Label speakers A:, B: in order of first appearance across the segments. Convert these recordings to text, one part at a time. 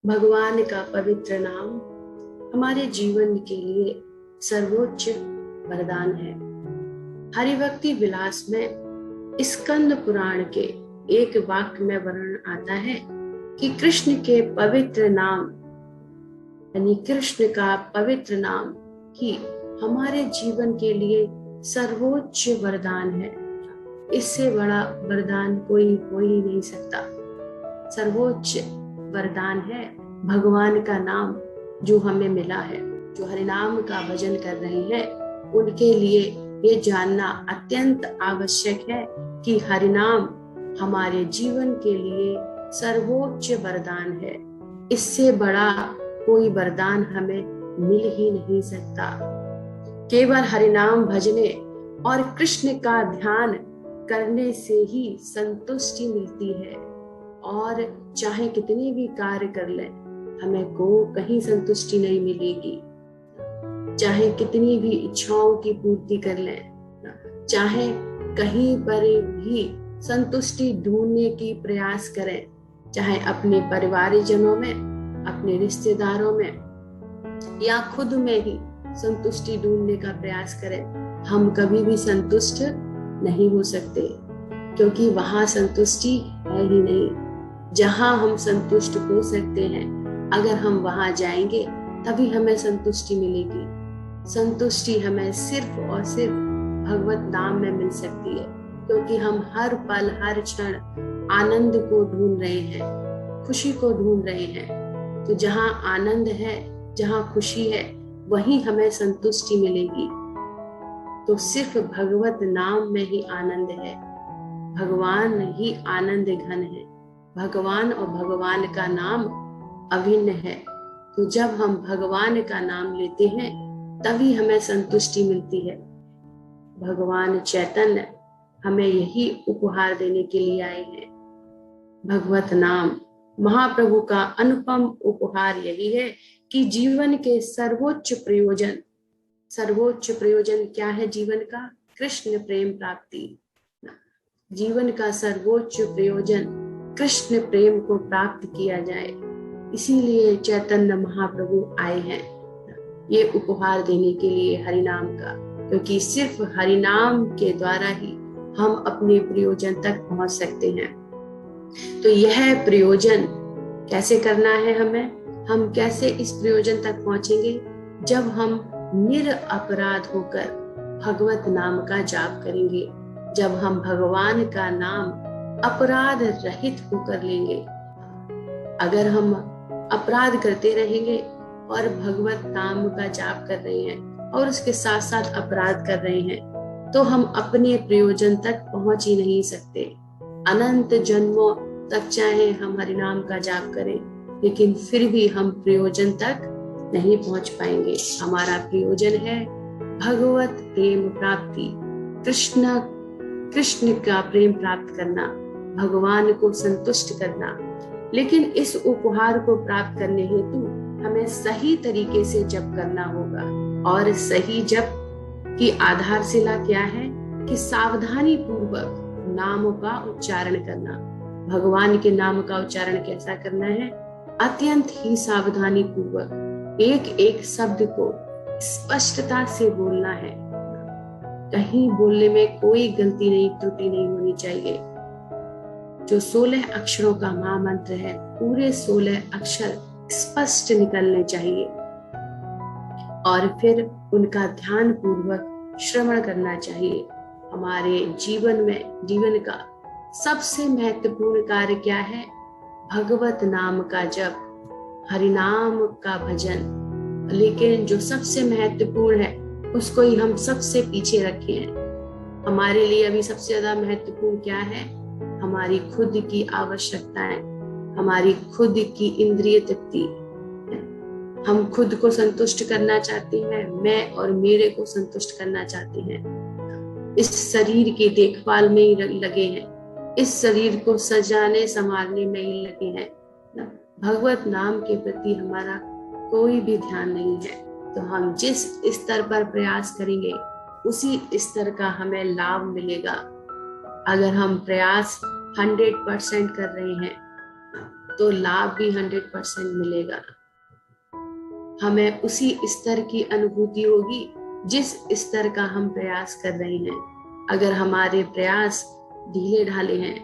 A: भगवान का पवित्र नाम हमारे जीवन के लिए सर्वोच्च वरदान है। हरिभक्ति विलास में स्कंद पुराण के एक वाक्य में वर्णन आता है कि कृष्ण के पवित्र नाम यानी कृष्ण का पवित्र नाम ही हमारे जीवन के लिए सर्वोच्च वरदान है। इससे बड़ा वरदान कोई हो ही नहीं सकता। सर्वोच्च वरदान है भगवान का नाम जो हमें मिला है। जो हरिनाम का भजन कर रहे हैं उनके लिए ये जानना अत्यंत आवश्यक है कि हरिनाम हमारे जीवन के लिए सर्वोच्च वरदान है। इससे बड़ा कोई वरदान हमें मिल ही नहीं सकता। केवल हरिनाम भजने और कृष्ण का ध्यान करने से ही संतुष्टि मिलती है, और चाहे कितने भी कार्य कर लें हमें को कहीं संतुष्टि नहीं मिलेगी। चाहे कितनी भी इच्छाओं की पूर्ति कर लें, चाहे कहीं पर भी संतुष्टि ढूंढने की प्रयास करें, चाहे अपने परिवारजनों में, अपने रिश्तेदारों में या खुद में ही संतुष्टि ढूंढने का प्रयास करें, हम कभी भी संतुष्ट नहीं हो सकते, क्योंकि वहां संतुष्टि है ही नहीं। जहां हम संतुष्ट हो सकते हैं, अगर हम वहां जाएंगे तभी हमें संतुष्टि मिलेगी। संतुष्टि हमें सिर्फ और सिर्फ भगवत नाम में मिल सकती है, क्योंकि हम हर पल हर क्षण आनंद को ढूंढ रहे हैं, खुशी को ढूंढ रहे हैं। तो जहां आनंद है, जहां खुशी है, वहीं हमें संतुष्टि मिलेगी। तो सिर्फ भगवत नाम में ही आनंद है। भगवान ही आनंद घन है। भगवान और भगवान का नाम अभिन्न है। तो जब हम भगवान का नाम लेते हैं तभी हमें संतुष्टि मिलती है। भगवान चैतन्य हमें यही उपहार देने के लिए आए हैं। भगवत नाम महाप्रभु का अनुपम उपहार यही है कि जीवन के सर्वोच्च प्रयोजन क्या है जीवन का? कृष्ण प्रेम प्राप्ति। जीवन का सर्वोच्च प्रयोजन कृष्ण प्रेम को प्राप्त किया जाए, इसीलिए चैतन्य महाप्रभु आए हैं ये उपहार देने के लिए हरिनाम का, क्योंकि सिर्फ हरिनाम के द्वारा ही हम अपने प्रयोजन तक पहुंच सकते हैं। तो यह प्रयोजन कैसे करना है हम कैसे इस प्रयोजन तक पहुंचेंगे? जब हम निरपराध होकर भगवत नाम का जाप करेंगे, जब हम भगवान का नाम अपराध रहित होकर लेंगे। अगर हम अपराध करते रहेंगे और भगवत नाम का जाप कर रहे हैं और उसके साथ साथ अपराध कर रहे हैं, तो हम अपने प्रयोजन तक पहुंच ही नहीं सकते। अनंत जन्मों तक चाहे हम हरिनाम का जाप करें, लेकिन फिर भी हम प्रयोजन तक नहीं पहुंच पाएंगे। हमारा प्रयोजन है भगवत प्रेम प्राप्ति, कृष्ण का प्रेम प्राप्त करना, भगवान को संतुष्ट करना। लेकिन इस उपहार को प्राप्त करने हेतु हमें सही तरीके से जप करना होगा। और सही जप की आधारशिला क्या है कि सावधानी पूर्वक नाम का उच्चारण करना। भगवान के नाम का उच्चारण कैसा करना है? अत्यंत ही सावधानी पूर्वक एक एक शब्द को स्पष्टता से बोलना है। कहीं बोलने में कोई गलती नहीं, त्रुटि नहीं होनी चाहिए। जो 16 अक्षरों का महामंत्र है, पूरे 16 अक्षर स्पष्ट निकलने चाहिए, और फिर उनका ध्यान पूर्वक श्रवण करना चाहिए। हमारे जीवन का सबसे महत्वपूर्ण कार्य क्या है? भगवत नाम का जप, हरिनाम का भजन। लेकिन जो सबसे महत्वपूर्ण है उसको ही हम सबसे पीछे रखे हैं। हमारे लिए अभी सबसे ज्यादा महत्वपूर्ण क्या है? हमारी खुद की आवश्यकताएं, हमारी खुद की इंद्रिय तृप्ति। हम खुद को संतुष्ट करना चाहते हैं, मैं और मेरे को संतुष्ट करना चाहते हैं। इस शरीर की देखभाल में ही लगे हैं, इस शरीर को सजाने संवारने में ही लगे हैं। भगवत नाम के प्रति हमारा कोई भी ध्यान नहीं है। तो हम जिस स्तर पर प्रयास करेंगे उसी स्तर का हमें लाभ मिलेगा। अगर हम प्रयास 100% कर रहे हैं तो लाभ भी 100% मिलेगा। हमें उसी स्तर की अनुभूति होगी जिस स्तर का हम प्रयास कर रहे हैं। अगर हमारे प्रयास ढीले ढाले हैं,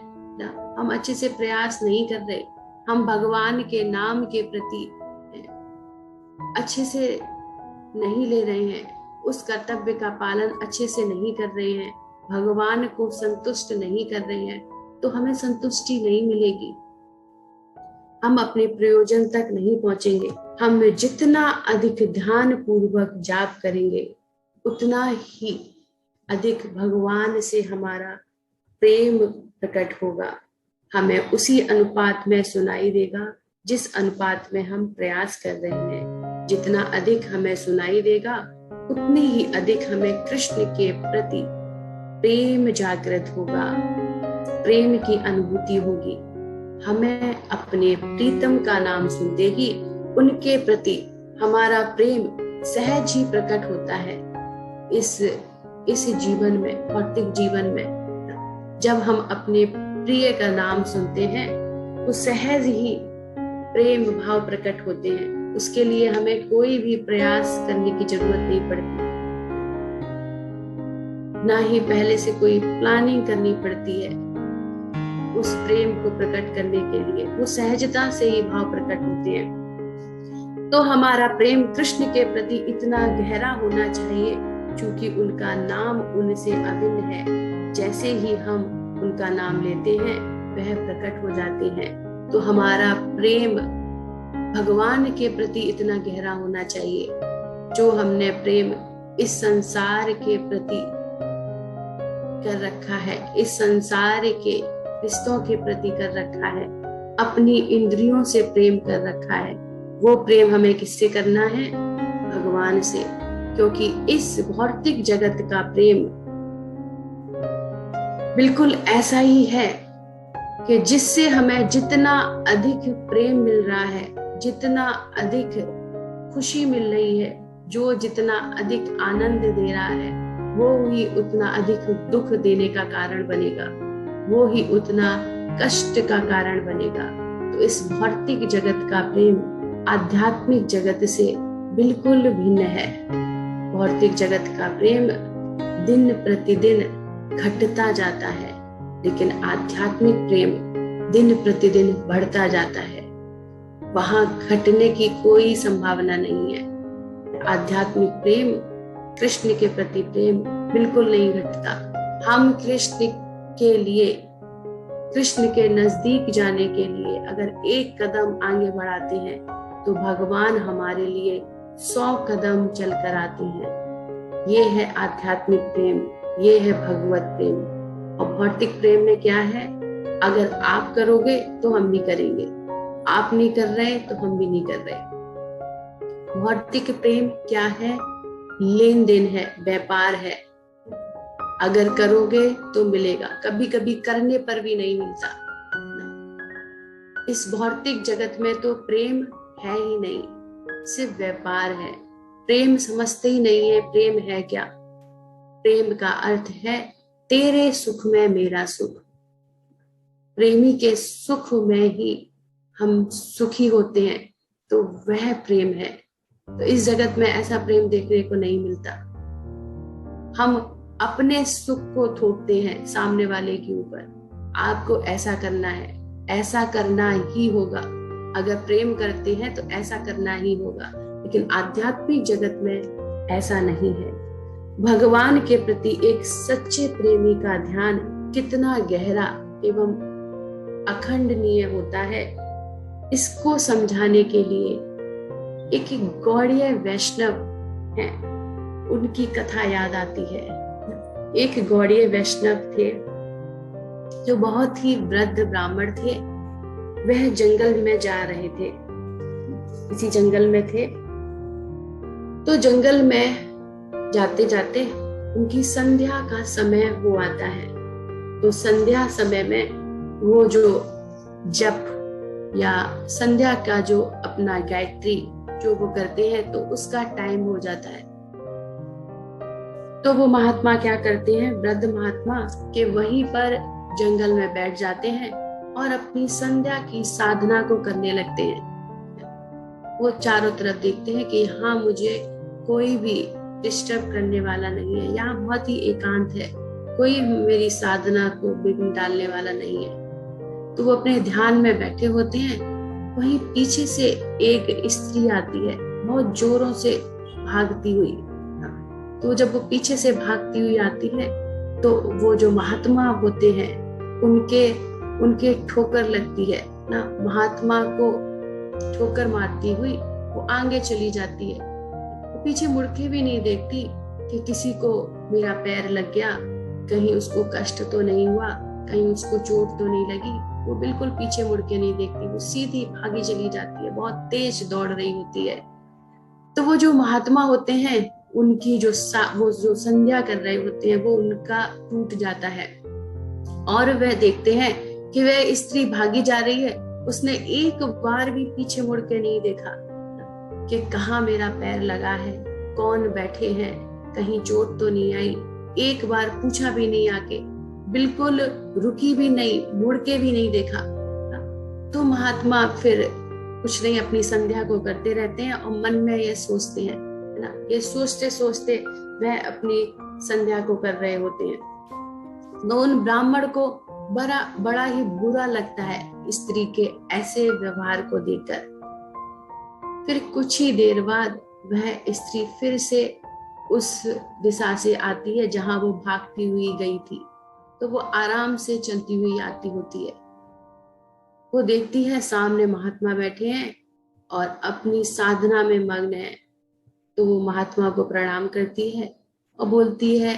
A: हम अच्छे से प्रयास नहीं कर रहे, हम भगवान के नाम के प्रति अच्छे से नहीं ले रहे हैं, उस कर्तव्य का पालन अच्छे से नहीं कर रहे हैं, भगवान को संतुष्ट नहीं कर रहे हैं, तो हमें संतुष्टि नहीं मिलेगी, हम अपने प्रयोजन तक नहीं पहुंचेंगे। हम जितना अधिक ध्यान पूर्वक जाप करेंगे, उतना ही अधिक भगवान से हमारा प्रेम प्रकट होगा। हमें उसी अनुपात में सुनाई देगा जिस अनुपात में हम प्रयास कर रहे हैं। जितना अधिक हमें सुनाई देगा, उतनी ही अधिक हमें कृष्ण के प्रति प्रेम जागृत होगा, प्रेम की अनुभूति होगी। हमें अपने प्रीतम का नाम सुनते ही उनके प्रति हमारा प्रेम सहज ही प्रकट होता है। इस जीवन में, भौतिक जीवन में, जब हम अपने प्रिय का नाम सुनते हैं तो सहज ही प्रेम भाव प्रकट होते हैं। उसके लिए हमें कोई भी प्रयास करने की जरूरत नहीं पड़ती, ना ही पहले से कोई प्लानिंग करनी पड़ती है उस प्रेम को प्रकट करने के लिए। वो सहजता से ही भाव प्रकट होते हैं। तो हमारा प्रेम कृष्ण के प्रति इतना गहरा होना चाहिए, क्योंकि उनका नाम उनसे अभिन्न है। जैसे ही हम उनका नाम लेते हैं, वह प्रकट हो जाते हैं। तो हमारा प्रेम भगवान के प्रति इतना गहरा होना चाहिए, जो हमने प्रेम इस संसार के प्रति कर रखा है, इस संसार के रिश्तों के प्रति कर रखा है, अपनी इंद्रियों से प्रेम कर रखा है। वो प्रेम हमें किससे करना है? भगवान से। क्योंकि इस भौतिक जगत का प्रेम बिल्कुल ऐसा ही है कि जिससे हमें जितना अधिक प्रेम मिल रहा है, जितना अधिक खुशी मिल रही है, जो जितना अधिक आनंद दे रहा है, वो ही उतना अधिक दुख देने का कारण बनेगा, वो ही उतना कष्ट का कारण बनेगा। तो इस भौतिक जगत का प्रेम आध्यात्मिक जगत से बिल्कुल भिन्न है। भौतिक जगत का प्रेम दिन प्रतिदिन घटता जाता है, लेकिन आध्यात्मिक प्रेम दिन प्रतिदिन बढ़ता जाता है। वहां घटने की कोई संभावना नहीं है। आध्यात्मिक प्रेम, कृष्ण के प्रति प्रेम बिल्कुल नहीं घटता। हम कृष्ण के लिए, कृष्ण के नजदीक जाने के लिए अगर एक कदम आगे बढ़ाते हैं, तो भगवान हमारे लिए 100 कदम चलकर आते हैं। ये है आध्यात्मिक प्रेम, ये है भगवत प्रेम। और भौतिक प्रेम में क्या है? अगर आप करोगे तो हम भी करेंगे, आप नहीं कर रहे तो हम भी नहीं कर रहे। भौतिक प्रेम क्या है? लेन देन है, व्यापार है। अगर करोगे तो मिलेगा, कभी कभी करने पर भी नहीं मिलता। इस भौतिक जगत में तो प्रेम है ही नहीं, सिर्फ व्यापार है। प्रेम समझते ही नहीं है प्रेम है क्या। प्रेम का अर्थ है तेरे सुख में मेरा सुख। प्रेमी के सुख में ही हम सुखी होते हैं, तो वह प्रेम है। तो इस जगत में ऐसा प्रेम देखने को नहीं मिलता। हम अपने सुख को थोपते हैं सामने वाले के ऊपर। आपको ऐसा करना है, ऐसा करना ही होगा। अगर प्रेम करते हैं तो ऐसा करना ही होगा। लेकिन आध्यात्मिक जगत में ऐसा नहीं है। भगवान के प्रति एक सच्चे प्रेमी का ध्यान कितना गहरा एवं अखंडनीय होता है, इसको समझाने के लिए एक गौड़ीय वैष्णव है, उनकी कथा याद आती है। एक गौड़ीय वैष्णव थे जो बहुत ही वृद्ध ब्राह्मण थे। वह जंगल में जा रहे थे, किसी जंगल में थे। तो जंगल में जाते जाते उनकी संध्या का समय हो आता है। तो संध्या समय में वो जो जप या संध्या का जो अपना गायत्री जो वो करते हैं, तो उसका टाइम हो जाता है। तो वो महात्मा क्या करते हैं, वृद्ध महात्मा के वहीं पर जंगल में बैठ जाते हैं और अपनी संध्या की साधना को करने लगते हैं। वो चारों तरफ देखते हैं कि यहाँ मुझे कोई भी डिस्टर्ब करने वाला नहीं है, यहाँ बहुत ही एकांत है, कोई मेरी साधना को विघ्न डालने वाला नहीं है। तो वो अपने ध्यान में बैठे होते हैं। वहीं पीछे से एक स्त्री आती है, बहुत जोरों से भागती हुई। तो जब वो पीछे से भागती हुई आती है तो वो जो महात्मा होते हैं उनके ठोकर लगती है ना, महात्मा को ठोकर मारती हुई वो आगे चली जाती है। वो पीछे मुड़ के भी नहीं देखती कि किसी को मेरा पैर लग गया, कहीं उसको कष्ट तो नहीं हुआ, कहीं उसको चोट तो नहीं लगी। वो बिल्कुल पीछे मुड़ के नहीं देखती, वो सीधी भागी चली जाती है, बहुत तेज दौड़ रही होती है। तो वो जो महात्मा होते हैं उनकी वो जो संध्या कर रहे होते हैं वो उनका टूट जाता है और वह देखते हैं कि वह स्त्री भागी जा रही है। उसने एक बार भी पीछे मुड़ के नहीं देखा कि कहाँ मेरा पैर लगा है, कौन बैठे हैं, कहीं चोट तो नहीं आई। एक बार पूछा भी नहीं आके, बिल्कुल रुकी भी नहीं, मुड़ के भी नहीं देखा। तो महात्मा फिर कुछ नहीं, अपनी संध्या को करते रहते हैं और मन में ये सोचते हैं ना, ये सोचते सोचते वह अपनी संध्या को कर रहे होते हैं। तो उन ब्राह्मण को बड़ा ही बुरा लगता है स्त्री के ऐसे व्यवहार को देखकर। फिर कुछ ही देर बाद वह स्त्री फिर से उस दिशा से आती है जहां वो भागती हुई गई थी। तो वो आराम से चलती हुई आती होती है। वो देखती है सामने महात्मा बैठे हैं और अपनी साधना में मग्न है। तो वो महात्मा को प्रणाम करती है और बोलती है,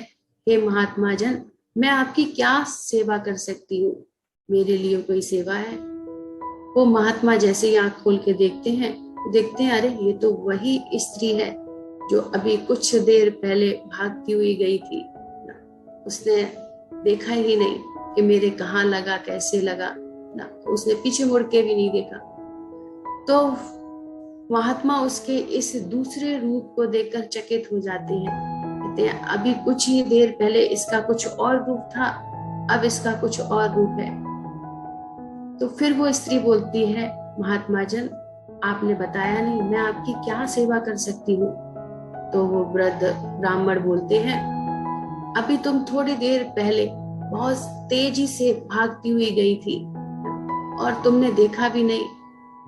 A: हे महात्मा जन, मैं आपकी क्या सेवा कर सकती हूँ, मेरे लिए कोई सेवा है? वो महात्मा जैसे ही आंख खोल के देखते हैं, अरे ये तो वही स्त्री है जो अभी कुछ देर पहले भागती हुई गई थी। उसने देखा ही नहीं कि मेरे कहाँ लगा, कैसे लगा ना, उसने पीछे मुड़ के भी नहीं देखा। तो महात्मा उसके इस दूसरे रूप को देखकर चकित हो जाते हैं। कहते हैं, अभी कुछ ही देर पहले इसका कुछ और रूप था, अब इसका कुछ और रूप है। तो फिर वो स्त्री बोलती है, महात्मा जन, आपने बताया नहीं, मैं आपकी क्या सेवा कर सकती हूँ? तो वो वृद्ध ब्राह्मण बोलते हैं, अभी तुम थोड़ी देर पहले बहुत तेजी से भागती हुई गई थी और तुमने देखा भी नहीं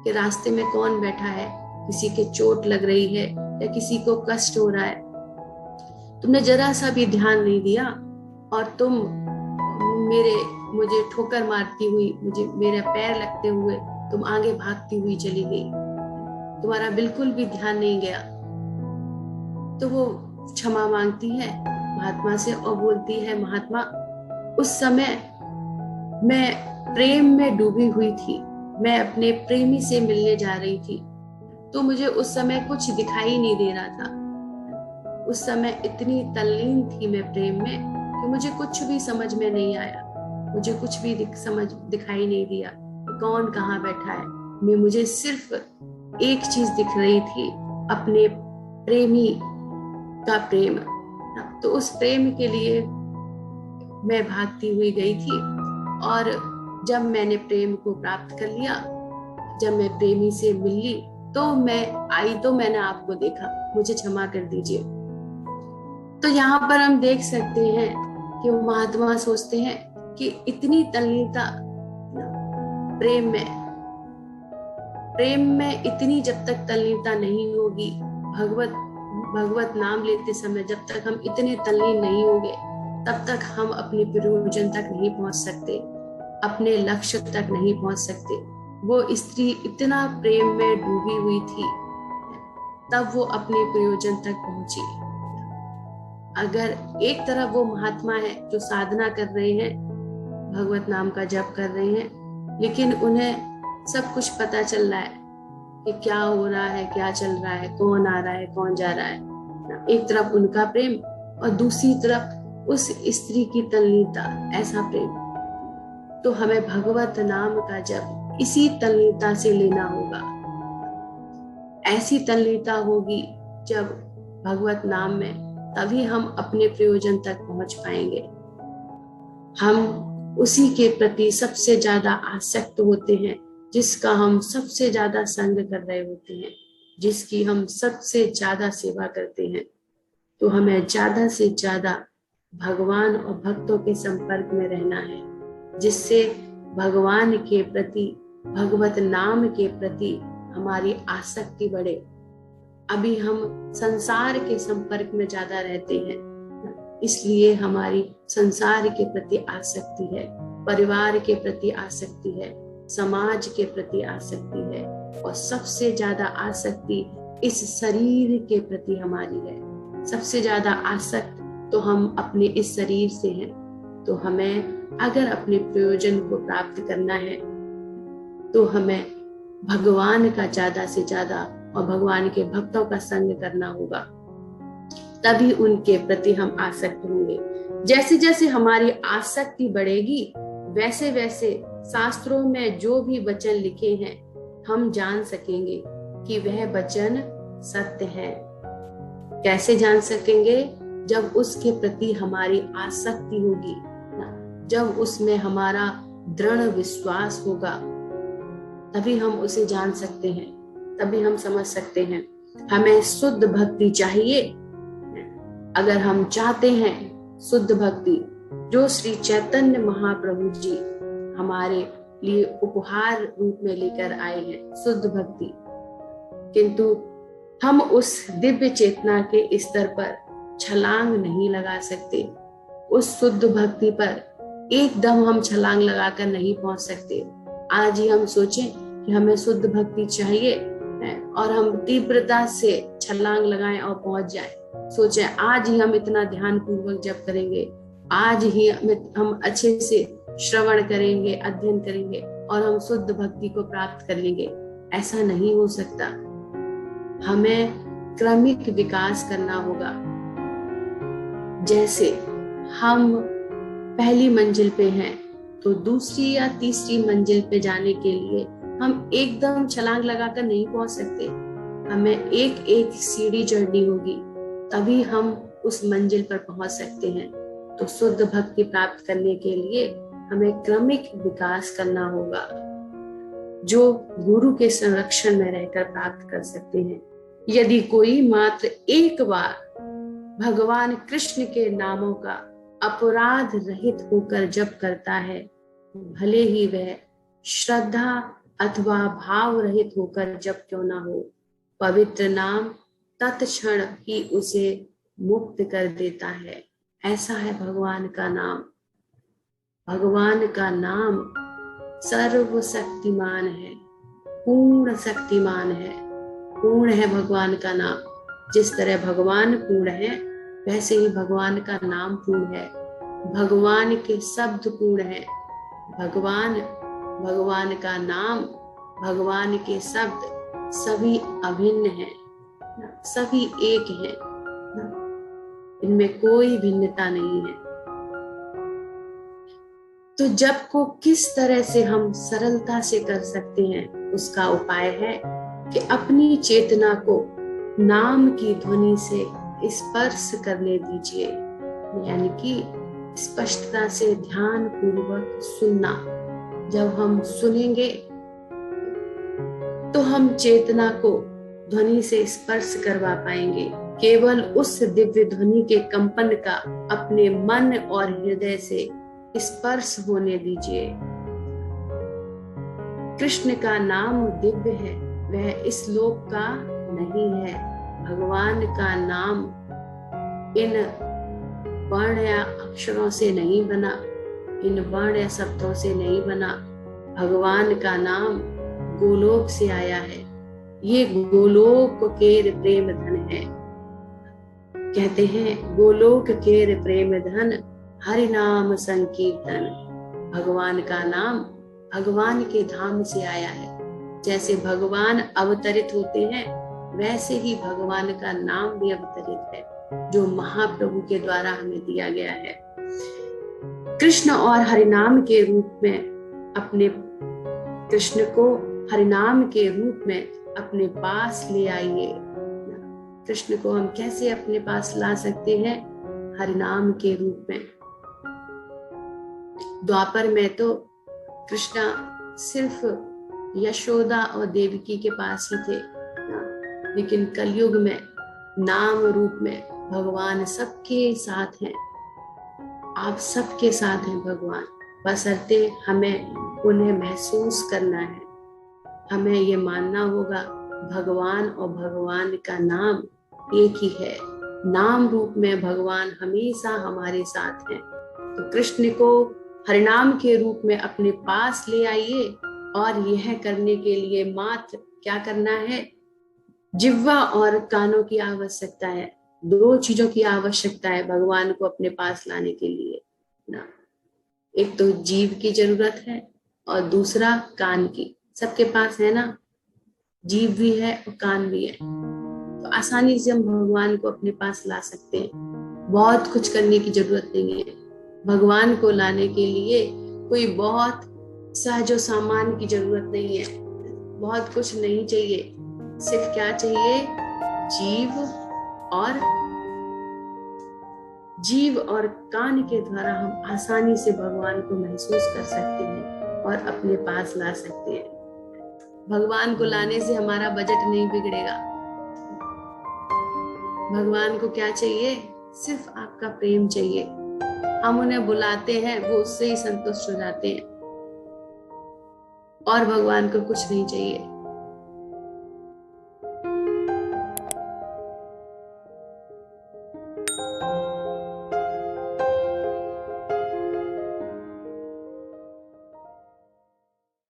A: कि रास्ते में कौन बैठा है, किसी के चोट लग रही है या किसी को कष्ट हो रहा है। तुमने जरा सा भी ध्यान नहीं दिया और तुम मुझे ठोकर मारती हुई, मेरे पैर लगते हुए तुम आगे भागती हुई चली गई, तुम्हारा बिल्कुल भी ध्यान नहीं गया। तो वो क्षमा मांगती है महात्मा से और बोलती है, महात्मा, उस समय मैं प्रेम में डूबी हुई थी, मैं अपने प्रेमी से मिलने जा रही थी, तो मुझे उस समय कुछ दिखाई नहीं दे रहा था। उस समय इतनी तल्लीन थी मैं प्रेम में कि मुझे कुछ भी समझ में नहीं आया, मुझे कुछ भी दिखाई नहीं दिया कौन कहाँ बैठा है। मुझे सिर्फ एक चीज दिख रही थी, अपने प्रेमी का प्रेम। तो उस प्रेम के लिए मैं भागती हुई गई थी और जब मैंने प्रेम को प्राप्त कर लिया, जब मैं प्रेमी से मिली तो मैं आई, तो मैंने आपको देखा, मुझे क्षमा कर दीजिए। तो यहाँ पर हम देख सकते हैं कि वो महात्मा सोचते हैं कि इतनी तल्लीनता प्रेम में इतनी जब तक तल्लीनता नहीं होगी, भगवत नाम लेते समय जब तक हम इतने तल्लीन नहीं होंगे, तब तक हम अपने प्रयोजन तक नहीं पहुंच सकते, अपने लक्ष्य तक नहीं पहुंच सकते। वो स्त्री इतना प्रेम में डूबी हुई थी, तब वो अपने प्रयोजन तक पहुंची। अगर एक तरफ वो महात्मा है जो साधना कर रहे हैं, भगवत नाम का जप कर रहे हैं, लेकिन उन्हें सब कुछ पता चल रहा है कि क्या हो रहा है, क्या चल रहा है, कौन आ रहा है, कौन जा रहा है। एक तरफ उनका प्रेम और दूसरी तरफ उस स्त्री की तल्लीनता, ऐसा प्रेम। तो हमें भगवत नाम का जप इसी तल्लीनता से लेना होगा। ऐसी तल्लीनता होगी जब भगवत नाम में, तभी हम अपने प्रयोजन तक पहुंच पाएंगे। हम उसी के प्रति सबसे ज्यादा आसक्त होते हैं, जिसका हम सबसे ज्यादा संग कर रहे होते हैं, जिसकी हम सबसे ज्यादा सेवा करते हैं। तो हमें ज्यादा से ज्यादा भगवान और भक्तों के संपर्क में रहना है, जिससे भगवान के प्रति, भगवत नाम के प्रति हमारी आसक्ति बढ़े। अभी हम संसार के संपर्क में ज्यादा रहते हैं, इसलिए हमारी संसार के प्रति आसक्ति है, परिवार के प्रति आसक्ति है, समाज के प्रति आसक्ति है, और सबसे ज्यादा आसक्ति इस शरीर के प्रति हमारी है। सबसे ज्यादा आसक्त तो हम अपने इस शरीर से हैं। तो हमें अगर अपने प्रयोजन को प्राप्त करना है तो हमें भगवान का ज्यादा से ज्यादा और भगवान के भक्तों का संग करना होगा, तभी उनके प्रति हम आसक्त होंगे। जैसे जैसे हमारी आसक्ति बढ़ेगी, वैसे वैसे शास्त्रों में जो भी वचन लिखे हैं हम जान सकेंगे कि वह वचन सत्य है। कैसे जान सकेंगे? जब उसके प्रति हमारी आसक्ति होगी, जब उसमें हमारा दृढ़ विश्वास होगा, तभी हम उसे जान सकते हैं, तभी हम समझ सकते हैं। हमें शुद्ध भक्ति चाहिए। अगर हम चाहते हैं शुद्ध भक्ति, जो श्री चैतन्य महाप्रभु जी हमारे लिए उपहार रूप में लेकर आए हैं, शुद्ध भक्ति, किंतु हम उस दिव्य चेतना के स्तर पर छलांग नहीं लगा सकते। उस शुद्ध भक्ति पर एकदम हम छलांग लगाकर नहीं पहुंच सकते। आज ही हम सोचें कि हमें शुद्ध भक्ति चाहिए और हम तीव्रता से छलांग लगाएं और पहुंच जाएं। सोचें आज ही हम इतना ध्यान पूर्वक जप करेंगे, आज ही हम अच्छे से श्रवण करेंगे, अध्ययन करेंगे और हम शुद्ध भक्ति को प्राप्त कर लेंगे। ऐसा नहीं हो सकता। हमें क्रमिक विकास करना होगा। जैसे हम पहली मंजिल पे हैं तो दूसरी या तीसरी मंजिल पे जाने के लिए हम एकदम छलांग लगाकर नहीं पहुंच सकते। हमें एक एक सीढ़ी चढ़नी होगी, तभी हम उस मंजिल पर पहुंच सकते हैं। तो शुद्ध भक्ति प्राप्त करने के लिए हमें क्रमिक विकास करना होगा, जो गुरु के संरक्षण में रहकर प्राप्त कर सकते हैं। यदि कोई मात्र एक बार भगवान कृष्ण के नामों का अपराध रहित होकर जप करता है, भले ही वह श्रद्धा अथवा भाव रहित होकर जप क्यों ना हो, पवित्र नाम तत्क्षण ही उसे मुक्त कर देता है। ऐसा है भगवान का नाम। भगवान का नाम सर्वशक्तिमान है, पूर्ण शक्तिमान है, पूर्ण है भगवान का नाम। जिस तरह भगवान पूर्ण है, वैसे ही भगवान का नाम पूर्ण है। भगवान के शब्द पूर्ण है। भगवान का नाम, भगवान के शब्द सभी अभिन्न हैं, सभी एक हैं, इनमें कोई भिन्नता नहीं है। तो जप को किस तरह से हम सरलता से कर सकते हैं, उसका उपाय है कि अपनी चेतना को नाम की ध्वनि से स्पर्श करने दीजिए, यानी कि स्पष्टता से ध्यान पूर्वक सुनना। जब हम सुनेंगे तो हम चेतना को ध्वनि से स्पर्श करवा पाएंगे। केवल उस दिव्य ध्वनि के कंपन का अपने मन और हृदय से स्पर्श होने दीजिए। कृष्ण का नाम दिव्य है, वह इस लोक का नहीं है। भगवान का नाम इन वर्ण या अक्षरों से नहीं बना, इन वर्ण या शब्दों से नहीं बना। भगवान का नाम गोलोक से आया है। ये गोलोक केर प्रेम धन है। कहते हैं गोलोक केर प्रेम धन, हरि नाम संकीर्तन। भगवान का नाम भगवान के धाम से आया है। जैसे भगवान अवतरित होते हैं, वैसे ही भगवान का नाम भी अवतरित है, जो महाप्रभु के द्वारा हमें दिया गया है। कृष्ण और हरिनाम के रूप में अपने कृष्ण को हरिनाम के रूप में अपने पास ले आइए। कृष्ण को हम कैसे अपने पास ला सकते हैं? हरिनाम के रूप में। द्वापर में तो कृष्णा सिर्फ यशोदा और देवकी के पास ही थे ना, लेकिन कलयुग में नाम रूप में भगवान सबके साथ हैं। आप सबके साथ हैं भगवान, बशर्ते हमें उन्हें महसूस करना है। हमें ये मानना होगा भगवान और भगवान का नाम एक ही है। नाम रूप में भगवान हमेशा हमारे साथ हैं। तो कृष्ण को हरिनाम के रूप में अपने पास ले आइए, और यह करने के लिए मात्र क्या करना है? जिह्वा और कानों की आवश्यकता है। दो चीजों की आवश्यकता है भगवान को अपने पास लाने के लिए ना। एक तो जीव की जरूरत है और दूसरा कान की। सबके पास है ना, जीव भी है और कान भी है, तो आसानी से हम भगवान को अपने पास ला सकते हैं। बहुत कुछ करने की जरूरत नहीं है। भगवान को लाने के लिए कोई बहुत सहजो सामान की जरूरत नहीं है, बहुत कुछ नहीं चाहिए। सिर्फ क्या चाहिए? जीव और कान के द्वारा हम आसानी से भगवान को महसूस कर सकते हैं और अपने पास ला सकते हैं। भगवान को लाने से हमारा बजट नहीं बिगड़ेगा। भगवान को क्या चाहिए? सिर्फ आपका प्रेम चाहिए। हम उन्हें बुलाते हैं, वो उससे ही संतुष्ट हो जाते हैं, और भगवान को कुछ नहीं चाहिए।